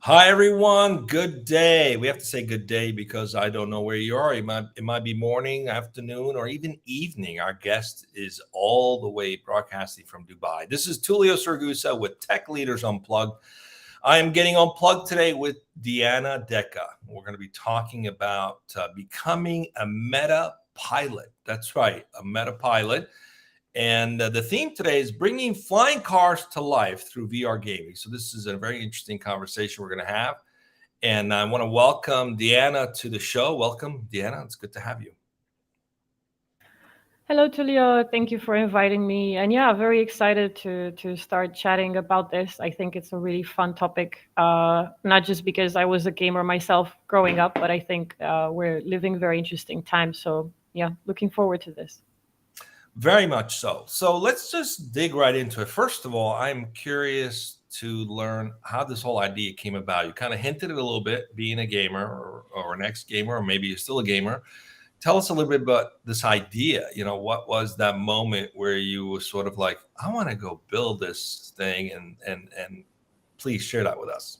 Hi, everyone. Good day. We have to say good day because I don't know where you are. It might be morning, afternoon, or even evening. Our guest is all the way broadcasting from Dubai. This is Tullio Siragusa with Tech Leaders Unplugged. I am getting unplugged today with Diana Deca. We're going to be talking about becoming a meta pilot. That's right, a meta pilot. And the theme today is bringing flying cars to life through VR gaming. So, this is a very interesting conversation we're going to have. And I want to welcome Diana to the show. Welcome, Diana. It's good to have you. Hello, Tullio. Thank you for inviting me. And yeah, very excited to start chatting about this. I think it's a really fun topic, not just because I was a gamer myself growing up, but I think we're living very interesting times. So yeah, looking forward to this. Very much so. So, let's just dig right into it. First of all, I'm curious to learn how this whole idea came about. You kind of hinted it a little bit, being a gamer or an ex gamer, or maybe you're still a gamer. Tell us a little bit about this idea. What was that moment where you were sort of like, I want to go build this thing, and please share that with us.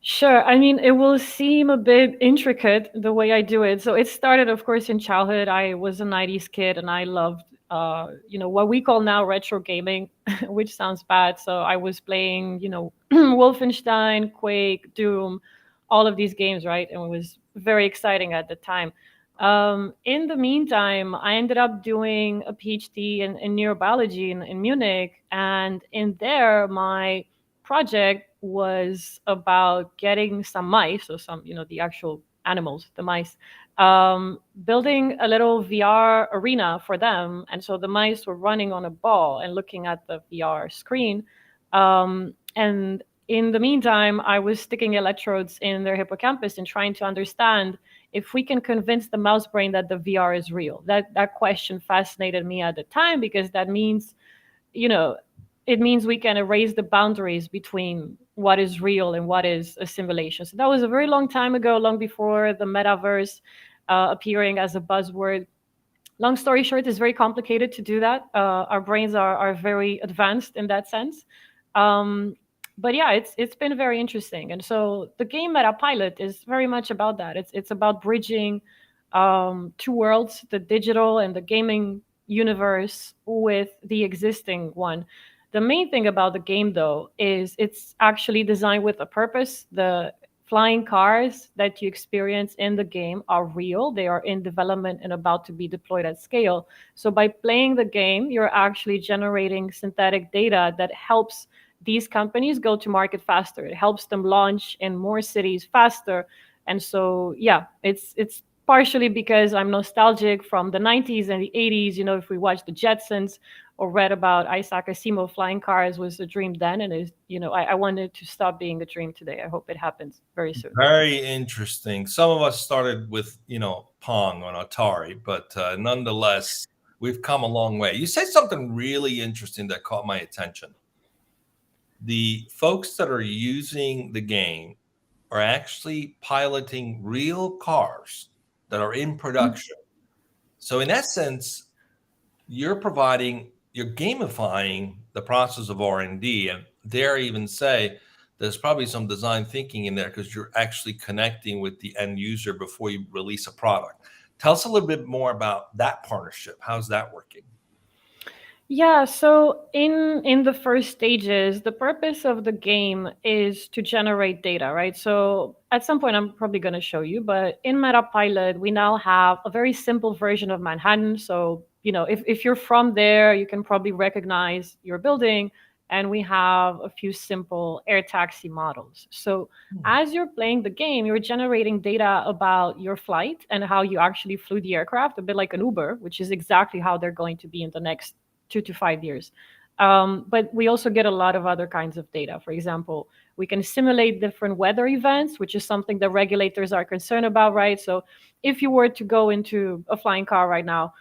Sure. I mean, it will seem a bit intricate the way I do it. So it started, of course, in childhood. I was a 90s kid and I loved, what we call now retro gaming, which sounds bad. So I was playing, Wolfenstein, Quake, Doom, all of these games, right? And it was very exciting at the time. In the meantime, I ended up doing a PhD in neurobiology in Munich. And in there, my project was about getting some mice, or some, the actual animals, the mice, building a little VR arena for them. And so the mice were running on a ball and looking at the VR screen. And in the meantime, I was sticking electrodes in their hippocampus and trying to understand if we can convince the mouse brain that the VR is real. That question fascinated me at the time, because that means, you know, it means we can erase the boundaries between what is real and what is a simulation. So that was a very long time ago, long before the metaverse appearing as a buzzword. Long story short, it's very complicated to do that. Our brains are very advanced in that sense. Um, but yeah, it's been very interesting. And so the game Metapilot is very much about that. It's about bridging two worlds, the digital and the gaming universe, with the existing one. The main thing about the game, though, is it's actually designed with a purpose. The flying cars that you experience in the game are real. They are in development and about to be deployed at scale. So by playing the game, you're actually generating synthetic data that helps these companies go to market faster. It helps them launch in more cities faster. And so, yeah, it's partially because I'm nostalgic from the 90s and the 80s. If we watch the Jetsons or read about Isaac Asimov, flying cars was a dream then, and I wanted to stop being a dream today. I hope it happens very soon. Very interesting. Some of us started with, Pong on Atari, but nonetheless, we've come a long way. You said something really interesting that caught my attention. The folks that are using the game are actually piloting real cars that are in production. So, in essence, you're gamifying the process of R&D, and dare even say there's probably some design thinking in there because you're actually connecting with the end user before you release a product. Tell us a little bit more about that partnership. How's that working? Yeah, so in the first stages, the purpose of the game is to generate data, right? So at some point I'm probably going to show you, but in Metapilot, we now have a very simple version of Manhattan. So, if you're from there, you can probably recognize your building, and we have a few simple air taxi models. So as you're playing the game, you're generating data about your flight and how you actually flew the aircraft, a bit like an Uber, which is exactly how they're going to be in the next 2 to 5 years. But we also get a lot of other kinds of data. For example, we can simulate different weather events, which is something the regulators are concerned about, right? So if you were to go into a flying car right now,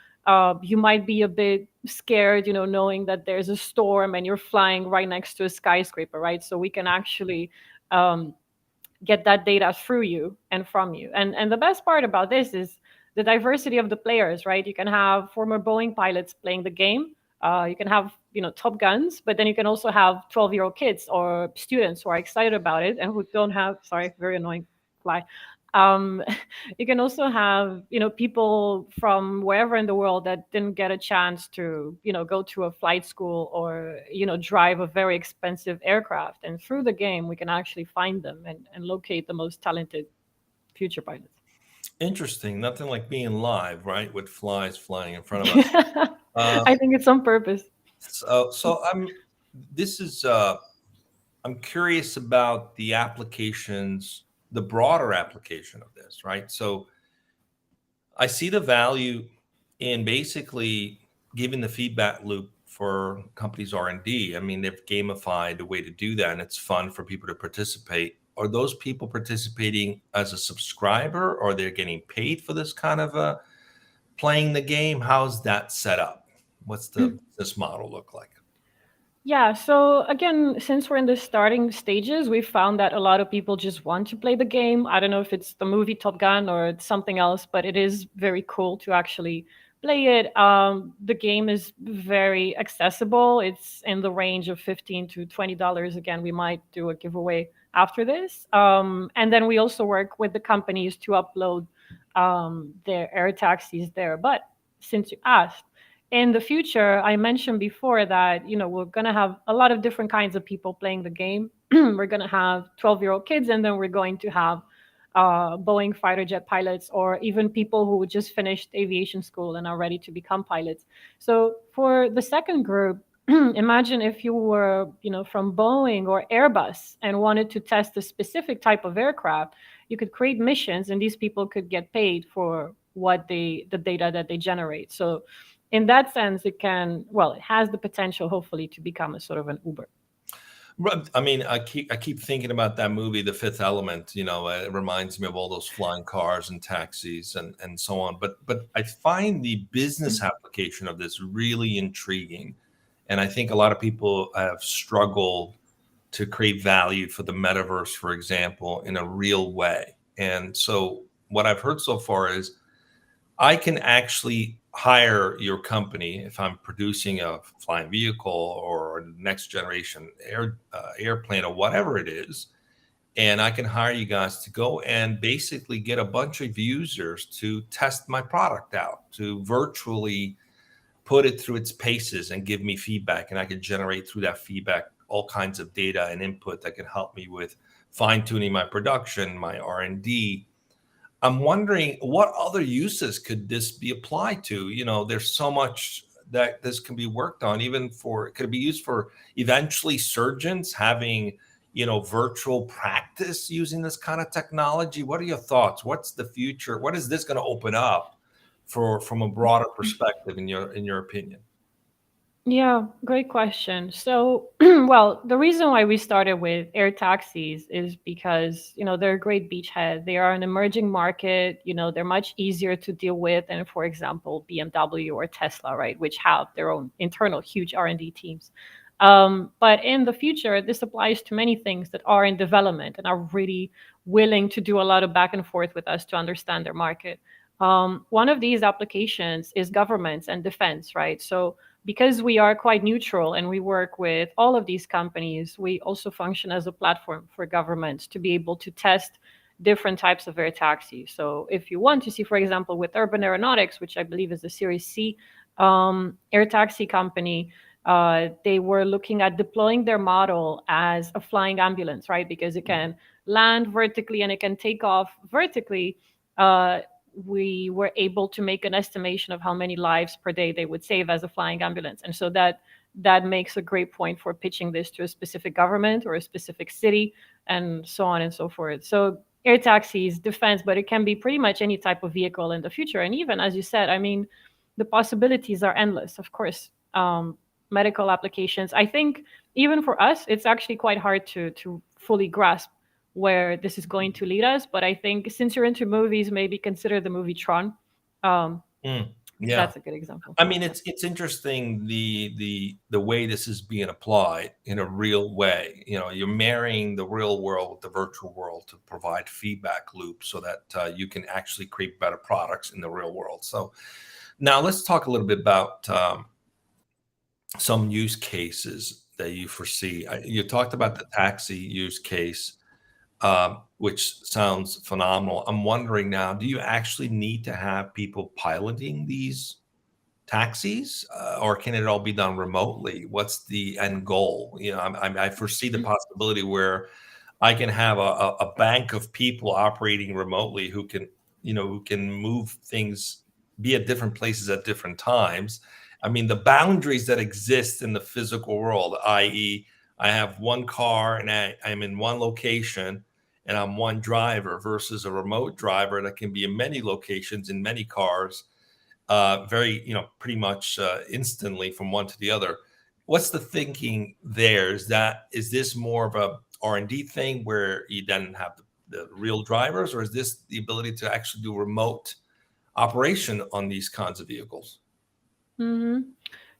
you might be a bit scared, knowing that there's a storm and you're flying right next to a skyscraper, right? So we can actually um, get that data through you and from you. And the best part about this is the diversity of the players, right? You can have former Boeing pilots playing the game. You can have, Top Guns, but then you can also have 12-year-old kids or students who are excited about it and who don't have, sorry, very annoying fly. Um, you can also have, people from wherever in the world that didn't get a chance to, go to a flight school or, drive a very expensive aircraft. And through the game, we can actually find them and locate the most talented future pilots. Interesting. Nothing like being live, right? With flies flying in front of us. Uh, I think it's on purpose. so this is, I'm curious about the applications, the broader application of this, right? So I see the value in basically giving the feedback loop for companies R&D. I mean, they've gamified a way to do that, and it's fun for people to participate. Are those people participating as a subscriber, or they're getting paid for this kind of playing the game? How's that set up? What's the business model look like? Yeah, so again, since we're in the starting stages, we found that a lot of people just want to play the game. I don't know if it's the movie Top Gun or it's something else, but it is very cool to actually play it. The game is very accessible. It's in the range of $15 to $20. Again, we might do a giveaway after this. And then we also work with the companies to upload their air taxis there. But since you asked, in the future, I mentioned before that, we're going to have a lot of different kinds of people playing the game. We're going to have 12-year-old kids, and then we're going to have Boeing fighter jet pilots, or even people who just finished aviation school and are ready to become pilots. So for the second group, imagine if you were, from Boeing or Airbus and wanted to test a specific type of aircraft. You could create missions, and these people could get paid for the data that they generate. So in that sense, it has the potential, hopefully, to become a sort of an Uber. I mean, I keep thinking about that movie, The Fifth Element. It reminds me of all those flying cars and taxis and so on. But I find the business application of this really intriguing, and I think a lot of people have struggled to create value for the metaverse, for example, in a real way. And so, what I've heard so far is I can actually hire your company if I'm producing a flying vehicle or a next generation airplane or whatever it is, and I can hire you guys to go and basically get a bunch of users to test my product out, to virtually put it through its paces and give me feedback, and I can generate through that feedback all kinds of data and input that can help me with fine tuning my production, my R&D. I'm wondering what other uses could this be applied to? There's so much that this can be worked on, even for, it could be used for eventually surgeons having, virtual practice using this kind of technology. What are your thoughts? What's the future? What is this going to open up from a broader perspective in your opinion? Yeah, great question. So, well, the reason why we started with air taxis is because, they're a great beachhead. They are an emerging market. They're much easier to deal with than, for example, BMW or Tesla, right, which have their own internal huge R&D teams. But in the future, this applies to many things that are in development and are really willing to do a lot of back and forth with us to understand their market. One of these applications is governments and defense, right? So because we are quite neutral and we work with all of these companies, we also function as a platform for governments to be able to test different types of air taxis. So if you want to see, for example, with Urban Aeronautics, which I believe is the Series C air taxi company, they were looking at deploying their model as a flying ambulance, right? Because it can land vertically and it can take off vertically. We were able to make an estimation of how many lives per day they would save as a flying ambulance. And so that makes a great point for pitching this to a specific government or a specific city and so on and so forth. So air taxis, defense, but it can be pretty much any type of vehicle in the future. And even, as you said, I mean, the possibilities are endless, of course. Medical applications. I think even for us, it's actually quite hard to fully grasp where this is going to lead us. But I think since you're into movies, maybe consider the movie Tron. Um, Yeah. that's a good example. I mean, it's interesting the way this is being applied in a real way. You're marrying the real world with the virtual world to provide feedback loops so that you can actually create better products in the real world. So now let's talk a little bit about some use cases that you foresee. You talked about the taxi use case, which sounds phenomenal. I'm wondering now, do you actually need to have people piloting these taxis, or can it all be done remotely? What's the end goal? I foresee the possibility where I can have a bank of people operating remotely who can move things, be at different places at different times. I mean, the boundaries that exist in the physical world, i.e., I have one car and I'm in one location and I'm one driver versus a remote driver that can be in many locations in many cars, very, pretty much instantly from one to the other. What's the thinking there? Is this more of a R&D thing where you then have the real drivers, or is this the ability to actually do remote operation on these kinds of vehicles? Hmm.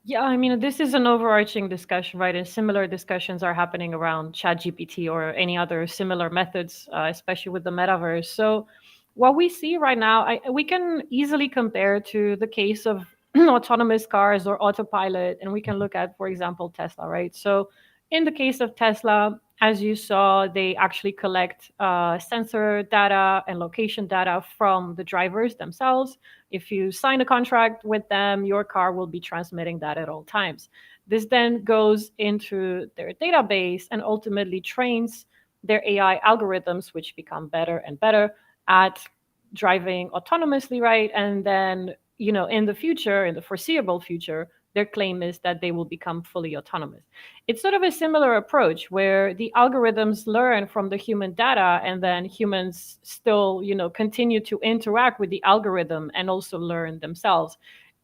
Yeah, I mean, this is an overarching discussion, right? And similar discussions are happening around ChatGPT or any other similar methods, especially with the metaverse. So, what we see right now, we can easily compare to the case of autonomous cars or autopilot, and we can look at, for example, Tesla, right? So, in the case of Tesla, as you saw, they actually collect sensor data and location data from the drivers themselves. If you sign a contract with them, your car will be transmitting that at all times. This then goes into their database and ultimately trains their AI algorithms, which become better and better at driving autonomously, right? And then, in the future, in the foreseeable future, their claim is that they will become fully autonomous. It's sort of a similar approach where the algorithms learn from the human data, and then humans still, continue to interact with the algorithm and also learn themselves.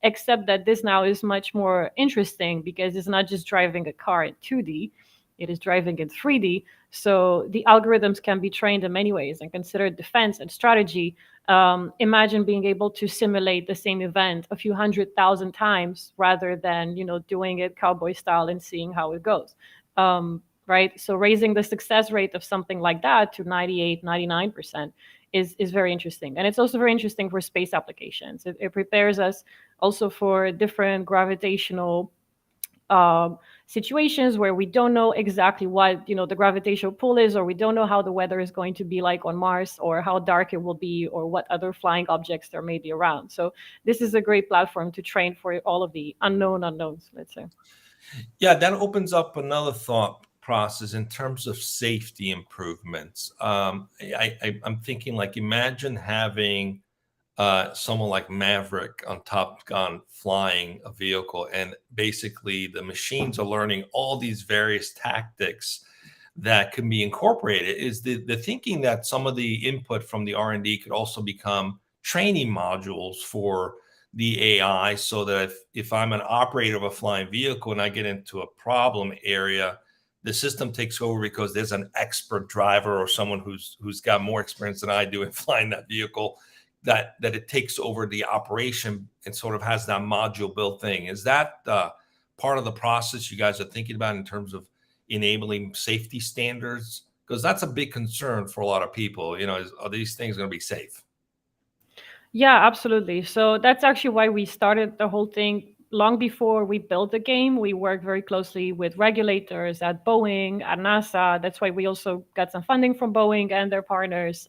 Except that this now is much more interesting because it's not just driving a car in 2D, it is driving in 3D. So the algorithms can be trained in many ways and considered defense and strategy. Imagine being able to simulate the same event a few 100,000 times rather than, doing it cowboy style and seeing how it goes. Right. So raising the success rate of something like that to 98, 99% is very interesting. And it's also very interesting for space applications. It prepares us also for different gravitational um, situations where we don't know exactly what the gravitational pull is, or we don't know how the weather is going to be like on Mars, or how dark it will be, or what other flying objects there may be around. So this is a great platform to train for all of the unknown unknowns, let's say. Yeah, that opens up another thought process in terms of safety improvements. I'm thinking, like, imagine having someone like Maverick on Top Gun flying a vehicle, and basically the machines are learning all these various tactics that can be incorporated. Is the thinking that some of the input from the R&D could also become training modules for the AI, so that if I'm an operator of a flying vehicle and I get into a problem area, the system takes over because there's an expert driver or someone who's got more experience than I do in flying that vehicle, that it takes over the operation and sort of has that module built thing. Is that part of the process you guys are thinking about in terms of enabling safety standards? Because that's a big concern for a lot of people. Are these things going to be safe? Yeah, absolutely. So that's actually why we started the whole thing long before we built the game. We worked very closely with regulators at Boeing, at NASA. That's why we also got some funding from Boeing and their partners,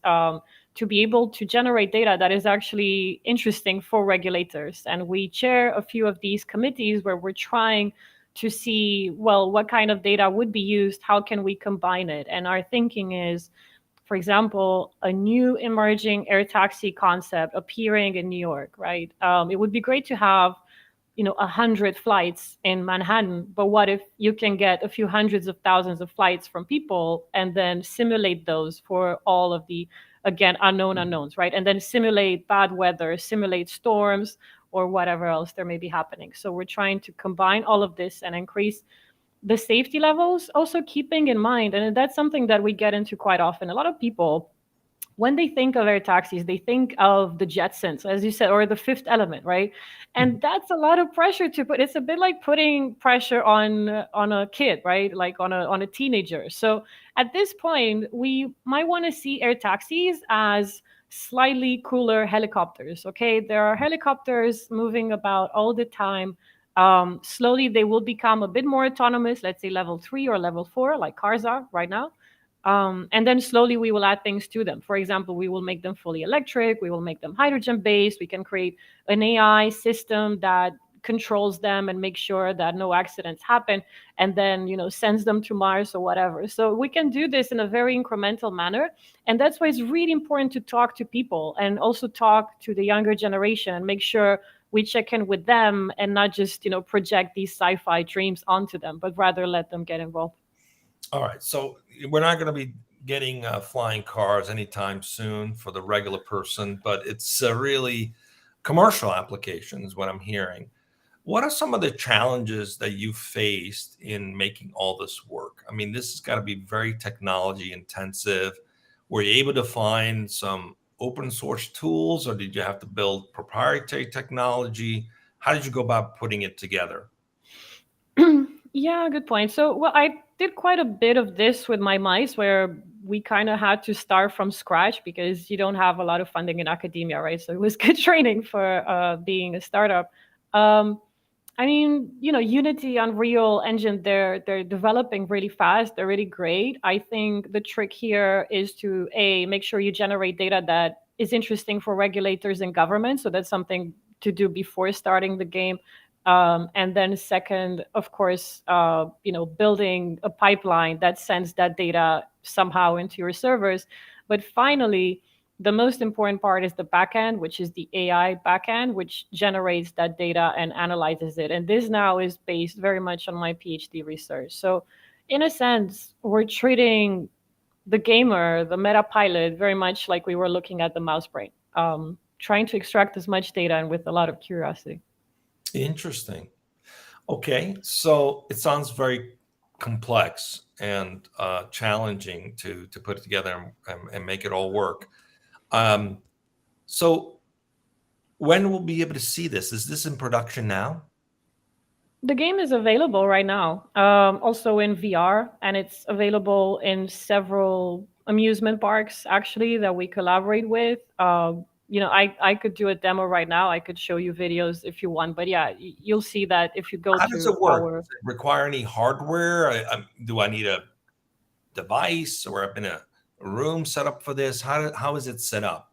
to be able to generate data that is actually interesting for regulators. And we chair a few of these committees where we're trying to see, well, what kind of data would be used? How can we combine it? And our thinking is, for example, a new emerging air taxi concept appearing in New York, right? It would be great to have, 100 flights in Manhattan, but what if you can get a few hundreds of thousands of flights from people and then simulate those for all of the, again, unknown unknowns, right? And then simulate bad weather, simulate storms, or whatever else there may be happening. So we're trying to combine all of this and increase the safety levels, also keeping in mind, and that's something that we get into quite often. A lot of people, when they think of air taxis, they think of the Jetsons, as you said, or the Fifth Element, right? And that's a lot of pressure to put. It's a bit like putting pressure on a kid, right? Like on a teenager. So at this point, we might want to see air taxis as slightly cooler helicopters. Okay, there are helicopters moving about all the time, Slowly, they will become a bit more autonomous, let's say level 3 or level 4, like cars are right now. And then slowly we will add things to them. For example, we will make them fully electric, we will make them hydrogen based, we can create an AI system that controls them and make sure that no accidents happen, and then sends them to Mars or whatever. So we can do this in a very incremental manner, and that's why it's really important to talk to people and also talk to the younger generation and make sure we check in with them and not just project these sci-fi dreams onto them, but rather let them get involved. All right. So we're not going to be getting flying cars anytime soon for the regular person, but it's really commercial applications, what I'm hearing. What are some of the challenges that you faced in making all this work? I mean, this has got to be very technology intensive. Were you able to find some open source tools, or did you have to build proprietary technology? How did you go about putting it together? Yeah, good point. So, well, I did quite a bit of this with my mice, where we kind of had to start from scratch because you don't have a lot of funding in academia, right? So it was good training for being a startup. Um, I mean, Unity, Unreal Engine, they're developing really fast. They're really great. I think the trick here is to make sure you generate data that is interesting for regulators and government. So that's something to do before starting the game. And then second, of course, building a pipeline that sends that data somehow into your servers. But finally, the most important part is the backend, which is the AI backend, which generates that data and analyzes it. And this now is based very much on my PhD research. So, in a sense, we're treating the gamer, the Metapilot, very much like we were looking at the mouse brain, trying to extract as much data and with a lot of curiosity. Interesting. Okay, so it sounds very complex and challenging to put it together and make it all work. Um, so when we'll be able to see this? Is this in production now? The game is available right now, also in VR, and it's available in several amusement parks actually that we collaborate with. I could do a demo right now. I could show you videos if you want, but yeah, you'll see that if you go How does to it work? our. Does it require any hardware? Do I need a device or up in a room set up for this? How is it set up?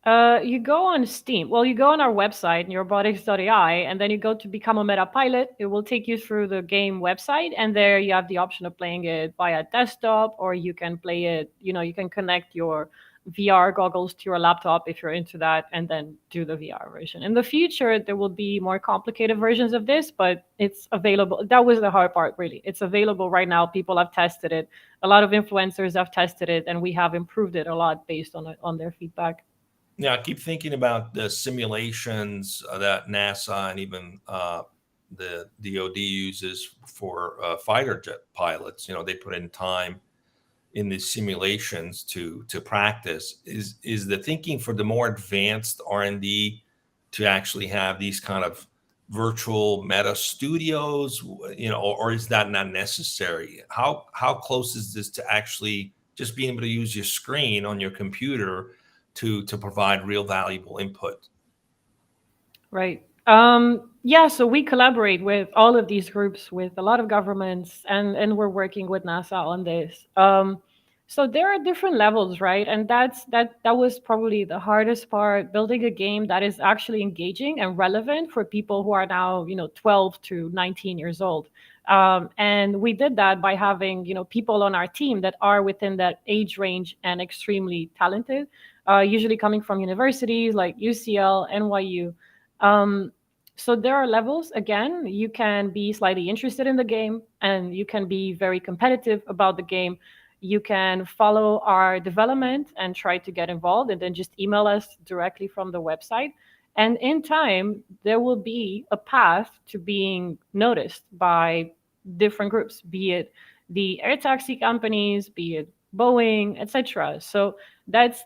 You go on Steam. Well, you go on our website, neurobotics.ai, and then you go to become a meta pilot. It will take you through the game website, and there you have the option of playing it via desktop, or you can play it, you can connect your VR goggles to your laptop if you're into that, and then do the VR version. In the future, there will be more complicated versions of this, but it's available. That was the hard part, really. It's available right now. People have tested it. A lot of influencers have tested it, and we have improved it a lot based on their feedback. Yeah, I keep thinking about the simulations that NASA and even the DoD uses for fighter jet pilots. They put in time in these simulations to practice. Is the thinking for the more advanced R&D to actually have these kind of virtual meta studios, or is that not necessary? How close is this to actually just being able to use your screen on your computer to provide real valuable input? Right. Yeah, so we collaborate with all of these groups, with a lot of governments, and we're working with NASA on this. So there are different levels, right? And that was probably the hardest part, building a game that is actually engaging and relevant for people who are now, 12 to 19 years old. And we did that by having, people on our team that are within that age range and extremely talented, usually coming from universities like UCL, NYU. Um, so there are levels. Again, you can be slightly interested in the game and you can be very competitive about the game. You can follow our development and try to get involved, and then just email us directly from the website. And in time, there will be a path to being noticed by different groups, be it the air taxi companies, be it Boeing, etc. So that's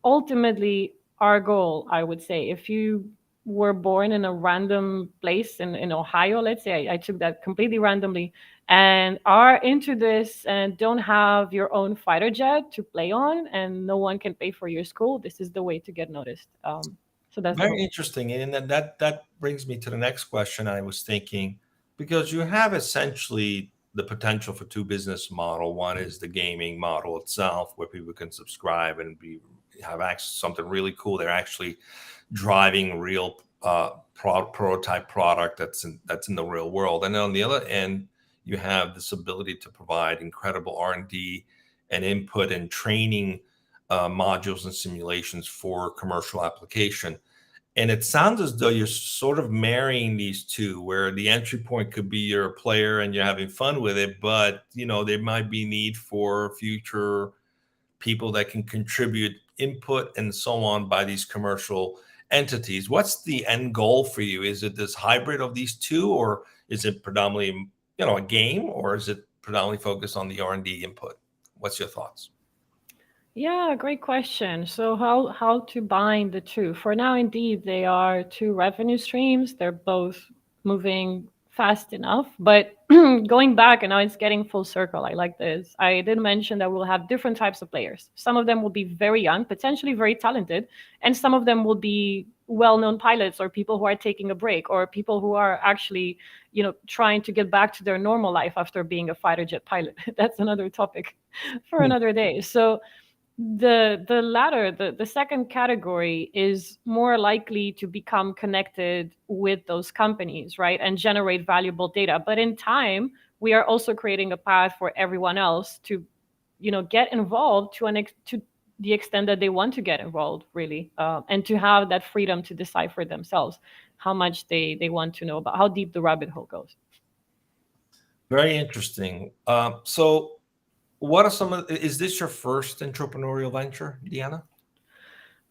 ultimately our goal, I would say. If you were born in a random place in Ohio, let's say, I took that completely randomly, and are into this and don't have your own fighter jet to play on and no one can pay for your school, this is the way to get noticed. So that's the Very hope. interesting. And then that brings me to the next question I was thinking, because you have essentially the potential for two business model. One is the gaming model itself, where people can subscribe and have access to something really cool. They're actually driving real prototype product that's in the real world. And on the other end, you have this ability to provide incredible R&D and input and training modules and simulations for commercial application. And it sounds as though you're sort of marrying these two, where the entry point could be you're a player and you're having fun with it, but there might be need for future people that can contribute input and so on by these commercial entities. What's the end goal for you? Is it this hybrid of these two, or is it predominantly, a game, or is it predominantly focused on the R&D input? What's your thoughts? Yeah, great question. So how to bind the two? For now, indeed, they are two revenue streams. They're both moving fast enough, but going back, and now it's getting full circle. I like this. I did mention that we'll have different types of players. Some of them will be very young, potentially very talented, and some of them will be well-known pilots or people who are taking a break or people who are actually, trying to get back to their normal life after being a fighter jet pilot. That's another topic for another day. So the latter, the second category, is more likely to become connected with those companies, right, and generate valuable data. But in time, we are also creating a path for everyone else to, get involved to the extent that they want to get involved, really, and to have that freedom to decide for themselves how much they want to know about, how deep the rabbit hole goes. Very interesting. So what are is this your first entrepreneurial venture, Deanna?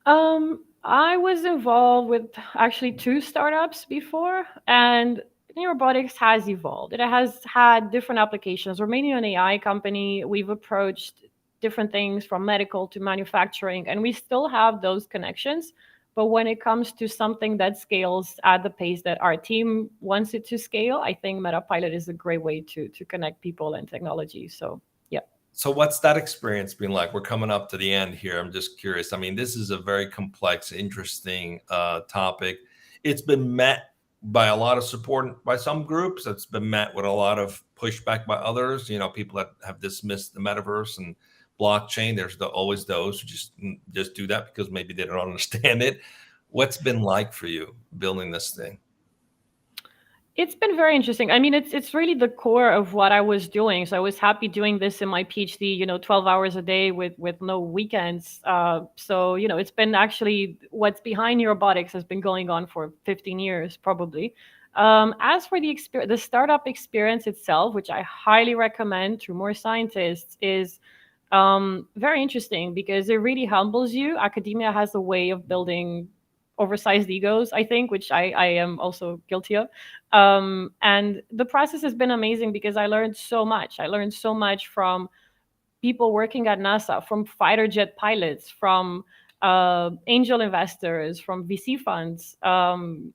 I was involved with actually two startups before, and Neurobox has evolved. It has had different applications. We're mainly an AI company. We've approached different things from medical to manufacturing, and we still have those connections. But when it comes to something that scales at the pace that our team wants it to scale, I think Metapilot is a great way to connect people and technology. So, yeah. So what's that experience been like? We're coming up to the end here. I'm just curious. I mean, this is a very complex, interesting topic. It's been met by a lot of support by some groups. It's been met with a lot of pushback by others. People that have dismissed the metaverse and blockchain. There's always those who just do that because maybe they don't understand it. What's been like for you building this thing? It's been very interesting. I mean, it's really the core of what I was doing. So I was happy doing this in my PhD, 12 hours a day with no weekends. So, it's been actually what's behind Neurobotics has been going on for 15 years, probably. As for the startup experience itself, which I highly recommend to more scientists, is very interesting because it really humbles you. Academia has a way of building oversized egos, I think, which I am also guilty of. And the process has been amazing because I learned so much. I learned so much from people working at NASA, from fighter jet pilots, from angel investors, from VC funds, and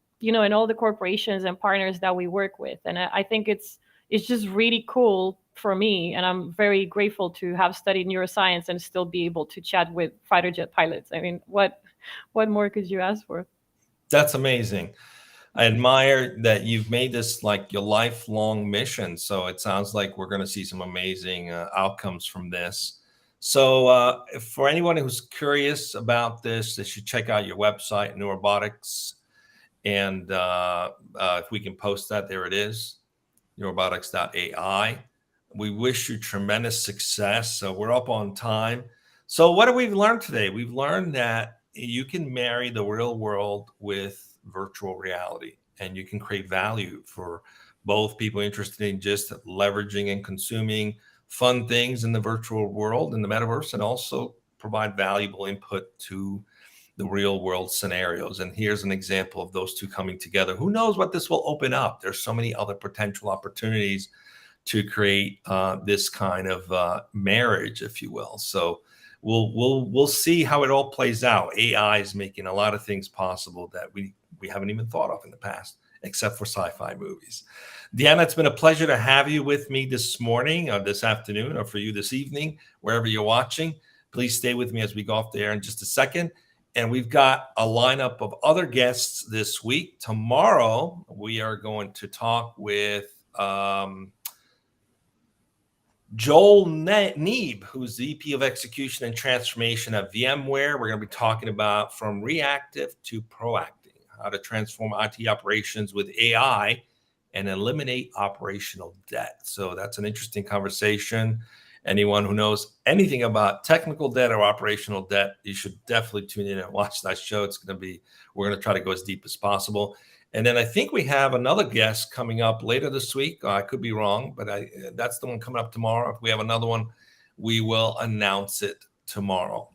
all the corporations and partners that we work with. And I think it's just really cool for me. And I'm very grateful to have studied neuroscience and still be able to chat with fighter jet pilots. I mean, what more could you ask for? That's amazing. I admire that you've made this like your lifelong mission. So it sounds like we're going to see some amazing outcomes from this. So for anyone who's curious about this, they should check out your website, Neurobotics. And if we can post that, there it is, neurobotics.ai. We wish you tremendous success. So we're up on time. So what have we learned today? We've learned that you can marry the real world with virtual reality, and you can create value for both people interested in just leveraging and consuming fun things in the virtual world, in the metaverse, and also provide valuable input to the real world scenarios. And here's an example of those two coming together. Who knows what this will open up? There's so many other potential opportunities to create this kind of marriage, if you will. So we'll see how it all plays out. AI is making a lot of things possible that we haven't even thought of in the past, except for sci-fi movies. Diana, it's been a pleasure to have you with me this morning, or this afternoon, or for you this evening, wherever you're watching. Please stay with me as we go off the air in just a second. And we've got a lineup of other guests this week. Tomorrow, we are going to talk with Joel Neeb, who's the VP of Execution and Transformation at VMware. We're going to be talking about from reactive to proactive, how to transform IT operations with AI and eliminate operational debt. So that's an interesting conversation. Anyone who knows anything about technical debt or operational debt, you should definitely tune in and watch that show. We're going to try to go as deep as possible. And then I think we have another guest coming up later this week. I could be wrong, but that's the one coming up tomorrow. If we have another one, we will announce it tomorrow.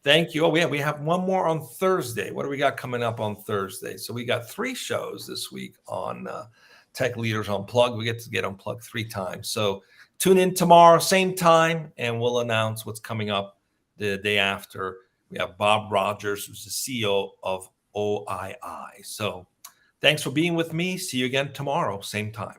Thank you. Oh, we have one more on Thursday. What do we got coming up on Thursday? So we got 3 shows this week on Tech Leaders Unplugged. We get to get unplugged 3 times. So tune in tomorrow, same time, and we'll announce what's coming up the day after. We have Bob Rogers, who's the CEO of OII. So thanks for being with me. See you again tomorrow, same time.